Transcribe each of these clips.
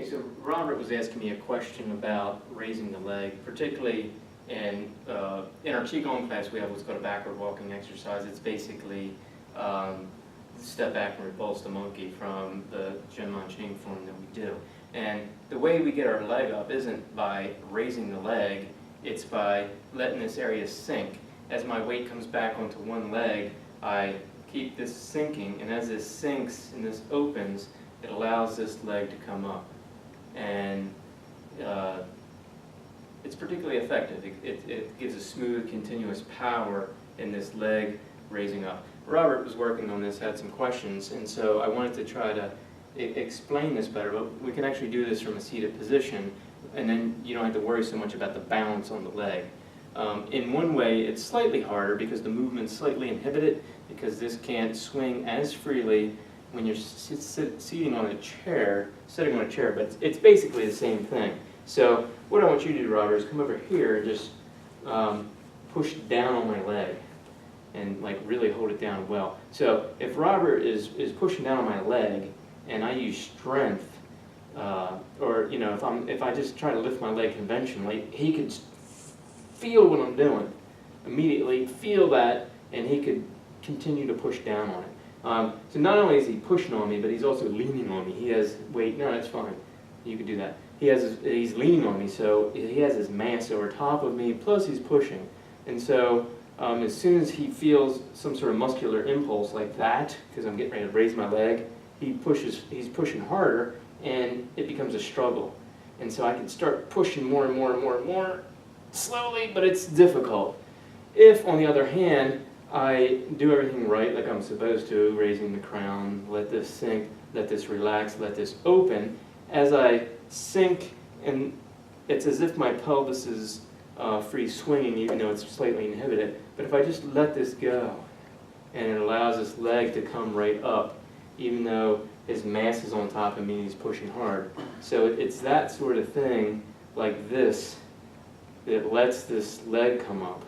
Okay, so Robert was asking me a question about raising the leg, particularly in our Qigong class we have what's called a backward walking exercise. It's basically step back and repulse the monkey from the Zhenman Qing form that we do. And the way we get our leg up isn't by raising the leg, it's by letting this area sink. As my weight comes back onto one leg, I keep this sinking, and as this sinks and this opens, it allows this leg to come up. And it's particularly effective. It gives a smooth, continuous power in this leg raising up. Robert was working on this, had some questions, and so I wanted to try to explain this better, but we can actually do this from a seated position, and then you don't have to worry so much about the balance on the leg. In one way, it's slightly harder because the movement's slightly inhibited, because this can't swing as freely when you're sitting on a chair, but it's basically the same thing. So what I want you to do, Robert, is come over here and just push down on my leg and like really hold it down well. So if Robert is pushing down on my leg and I use strength, or you know, if I just try to lift my leg conventionally, he could feel what I'm doing immediately, feel that, and he could continue to push down on it. So not only is he pushing on me, but he's also leaning on me. He has weight. No, that's fine. You can do that. He's leaning on me, so he has his mass over top of me. Plus, he's pushing, and so as soon as he feels some sort of muscular impulse like that, because I'm getting ready to raise my leg, he's pushing harder, and it becomes a struggle. And so I can start pushing more and more and more and more slowly, but it's difficult. If, on the other hand, I do everything right, like I'm supposed to, raising the crown, let this sink, let this relax, let this open, as I sink, and it's as if my pelvis is free swinging, even though it's slightly inhibited. But if I just let this go, and it allows this leg to come right up, even though his mass is on top of me and he's pushing hard. So it's that sort of thing, like this, that lets this leg come up.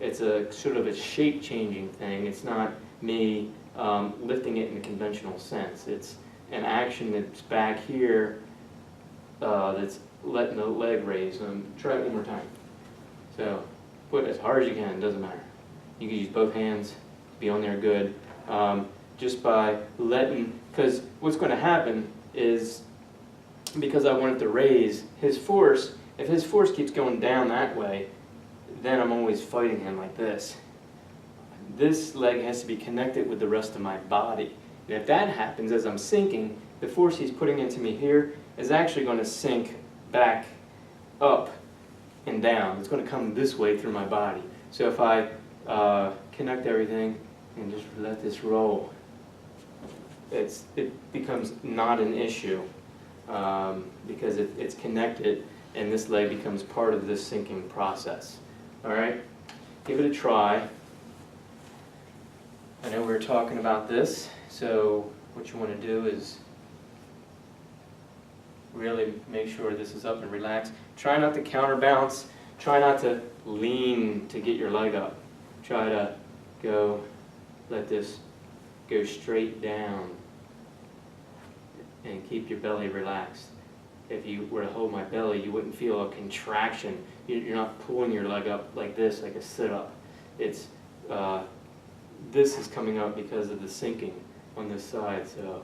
It's a sort of a shape-changing thing. It's not me lifting it in the conventional sense. It's an action that's back here that's letting the leg raise. Try it one more time. So put it as hard as you can, doesn't matter. You can use both hands, be on there good. Just by letting, because what's going to happen is, because I want it to raise, his force, if his force keeps going down that way, then I'm always fighting him like this. This leg has to be connected with the rest of my body. And if that happens as I'm sinking, the force he's putting into me here is actually going to sink back up and down. It's going to come this way through my body. So if I connect everything and just let this roll, it becomes not an issue because it's connected, and this leg becomes part of this sinking process. All right, give it a try. I know we were talking about this, so what you want to do is really make sure this is up and relaxed. Try not to counterbalance. Try not to lean to get your leg up. Try to let this go straight down and keep your belly relaxed. If you were to hold my belly, you wouldn't feel a contraction. You're not pulling your leg up like this, like a sit-up. It's this is coming up because of the sinking on this side. So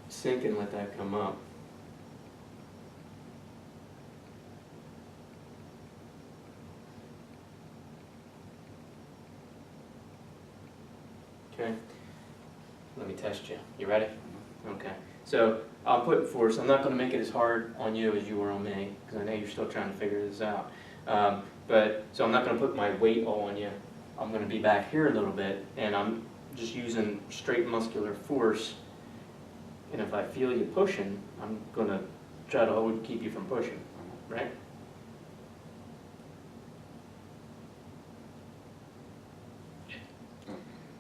sink and let that come up. Okay. Let me test you. You ready? Okay. So I'll put force. I'm not going to make it as hard on you as you were on me, because I know you're still trying to figure this out. So I'm not going to put my weight all on you. I'm going to be back here a little bit, and I'm just using straight muscular force. And if I feel you pushing, I'm going to try to keep you from pushing. Right?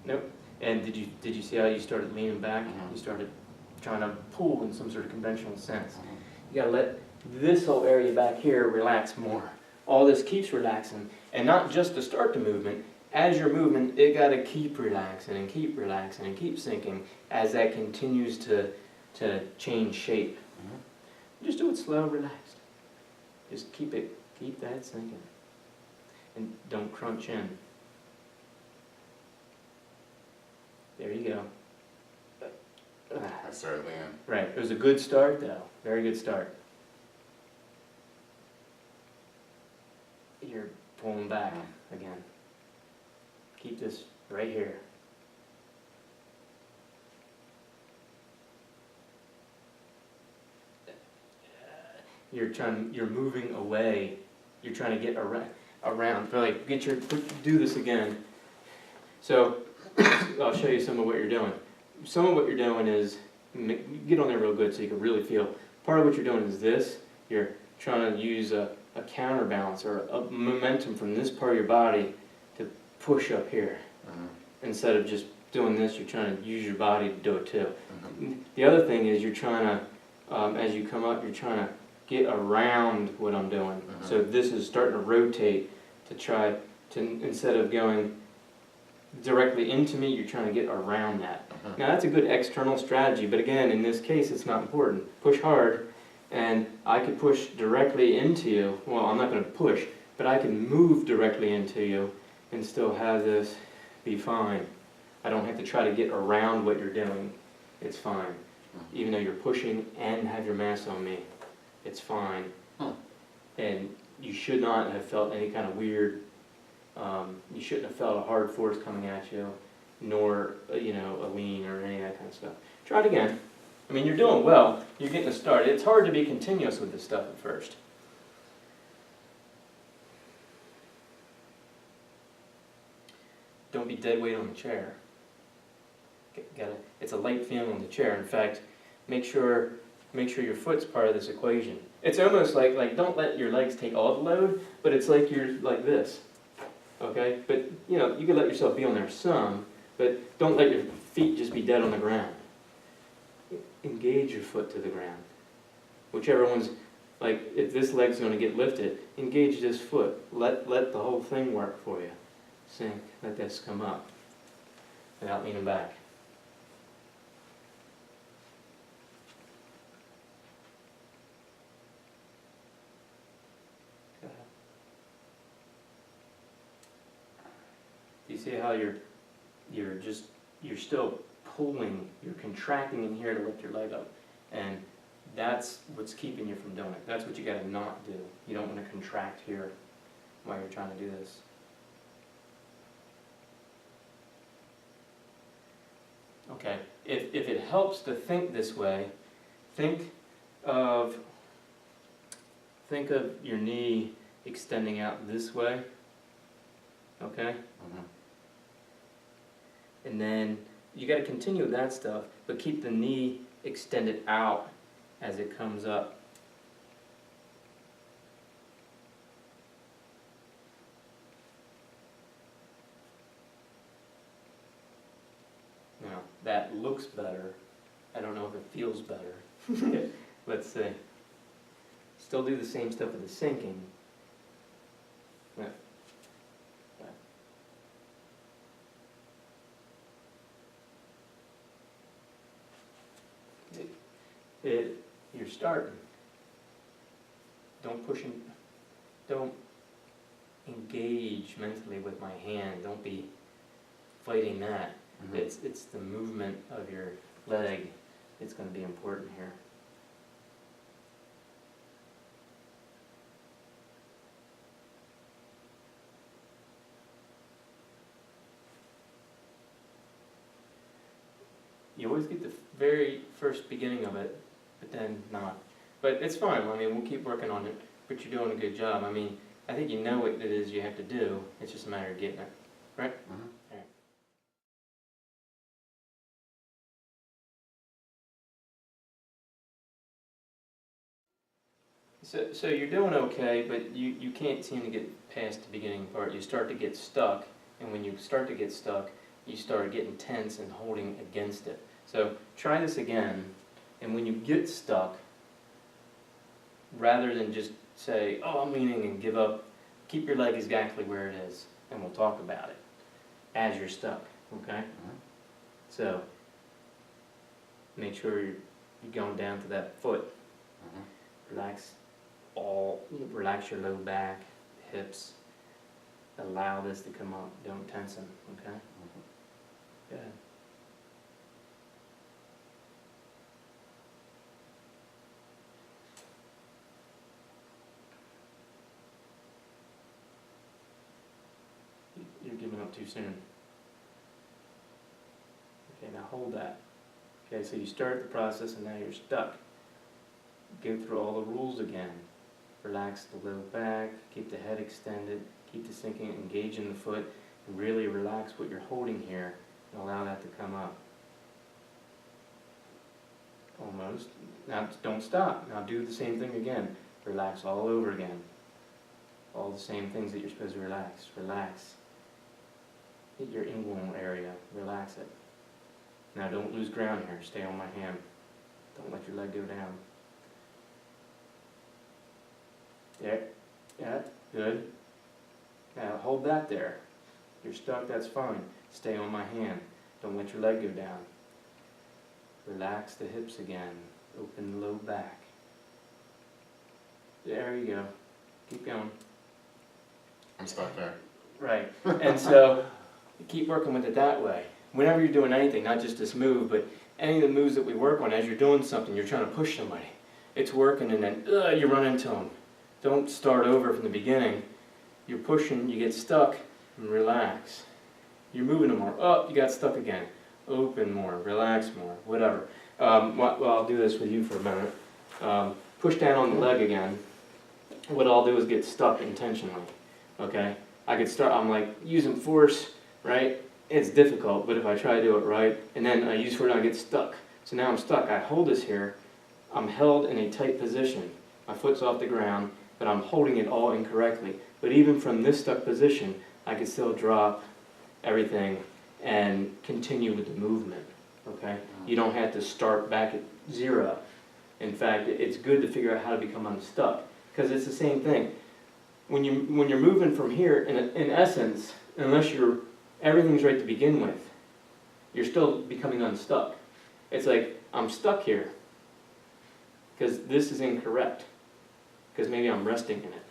Nope. And did you see how you started leaning back? You started trying to pull in some sort of conventional sense. You got to let this whole area back here relax more. All this keeps relaxing, and not just to start the movement. As you're moving, it got to keep relaxing and keep sinking as that continues to change shape. Just do it slow, relaxed. Just keep that sinking. And don't crunch in. There you go. I started leaning. Right, it was a good start though, very good start. You're pulling back again. Keep this right here. You're moving away. You're trying to get around. Like, do this again. So, I'll show you some of what you're doing. Some of what you're doing is, get on there real good so you can really feel. Part of what you're doing is this. You're trying to use a counterbalance or a momentum from this part of your body to push up here. Instead of just doing this, you're trying to use your body to do it too. The other thing is you're trying to, as you come up, you're trying to get around what I'm doing. So this is starting to rotate to try to, instead of going directly into me, you're trying to get around that. Now that's a good external strategy, but again, in this case, it's not important. Push hard, and I could push directly into you. Well, I'm not going to push, but I can move directly into you and still have this be fine. I don't have to try to get around what you're doing. It's fine. Even though you're pushing and have your mass on me, it's fine. And you should not have felt any kind of weird, you shouldn't have felt a hard force coming at you, nor, a lean or any of that kind of stuff. Try it again. I mean, you're doing well. You're getting a start. It's hard to be continuous with this stuff at first. Don't be dead weight on the chair. It's a light feeling on the chair. In fact, make sure your foot's part of this equation. It's almost like don't let your legs take all the load, but it's like you're like this. Okay? But you can let yourself be on there some, but don't let your feet just be dead on the ground. Engage your foot to the ground. Whichever one's, like, if this leg's going to get lifted, engage this foot. Let the whole thing work for you. Sink. Let this come up without leaning back. Do you see how you're still pulling, you're contracting in here to lift your leg up, and that's what's keeping you from doing it. That's what you got to not do. You don't want to contract here while you're trying to do this. Okay, if it helps to think this way, think of your knee extending out this way, okay? And then you got to continue with that stuff, but keep the knee extended out as it comes up. Now, that looks better. I don't know if it feels better. Let's see. Still do the same stuff with the sinking. Yeah. You're starting. Don't push in, don't engage mentally with my hand. Don't be fighting that. It's the movement of your leg. It's going to be important here. You always get the very first beginning of it, but then not. But it's fine. I mean, we'll keep working on it. But you're doing a good job. I mean, I think you know what it is you have to do. It's just a matter of getting it. Right? All right. So you're doing okay, but you can't seem to get past the beginning part. You start to get stuck, and when you start to get stuck, you start getting tense and holding against it. So try this again, and when you get stuck, rather than just say, oh, I'm leaning and give up, keep your leg exactly where it is, and we'll talk about it as you're stuck, okay? So make sure you're going down to that foot. Relax your low back, hips. Allow this to come up, don't tense them, okay? Go ahead. You're giving up too soon. Okay, now hold that. Okay, so you start the process and now you're stuck. Go through all the rules again. Relax the low back, keep the head extended, keep the sinking, engage in the foot, and really relax what you're holding here and allow that to come up. Almost. Now don't stop. Now do the same thing again. Relax all over again. All the same things that you're supposed to relax. Relax. Hit your inguinal area. Relax it. Now don't lose ground here. Stay on my hand. Don't let your leg go down. There. Yeah, good. Now hold that there. You're stuck, that's fine. Stay on my hand. Don't let your leg go down. Relax the hips again. Open the low back. There you go. Keep going. I'm stuck there. Right. And so keep working with it that way. Whenever you're doing anything, not just this move, but any of the moves that we work on, as you're doing something, you're trying to push somebody. It's working and then you run into them. Don't start over from the beginning. You're pushing, you get stuck, and relax. You're moving them more. Oh, you got stuck again. Open more, relax more, whatever. Well, I'll do this with you for a minute. Push down on the leg again. What I'll do is get stuck intentionally. Okay? I could start, I'm like using force, right? It's difficult, but if I try to do it right, and then I use force, I get stuck. So now I'm stuck. I hold this here. I'm held in a tight position. My foot's off the ground, but I'm holding it all incorrectly. But even from this stuck position, I can still drop everything and continue with the movement, okay? You don't have to start back at zero. In fact, it's good to figure out how to become unstuck, because it's the same thing. When you're moving from here, in essence, unless everything's right to begin with, you're still becoming unstuck. It's like, I'm stuck here, because this is incorrect, because maybe I'm resting in it.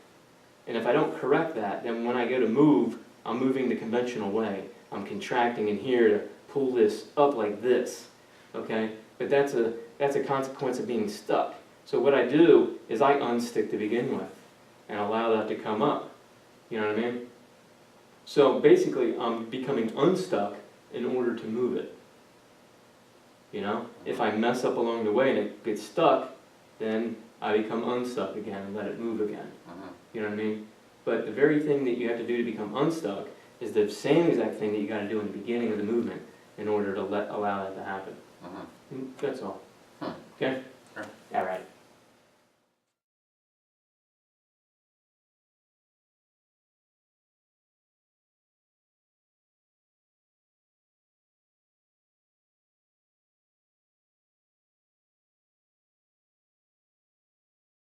And if I don't correct that, then when I go to move, I'm moving the conventional way. I'm contracting in here to pull this up like this, okay? But that's a consequence of being stuck. So what I do is I unstick to begin with and allow that to come up. You know what I mean? So basically, I'm becoming unstuck in order to move it. You know? If I mess up along the way and it gets stuck, then I become unstuck again and let it move again. You know what I mean? But the very thing that you have to do to become unstuck is the same exact thing that you got to do in the beginning of the movement in order to allow that to happen. That's all. Okay?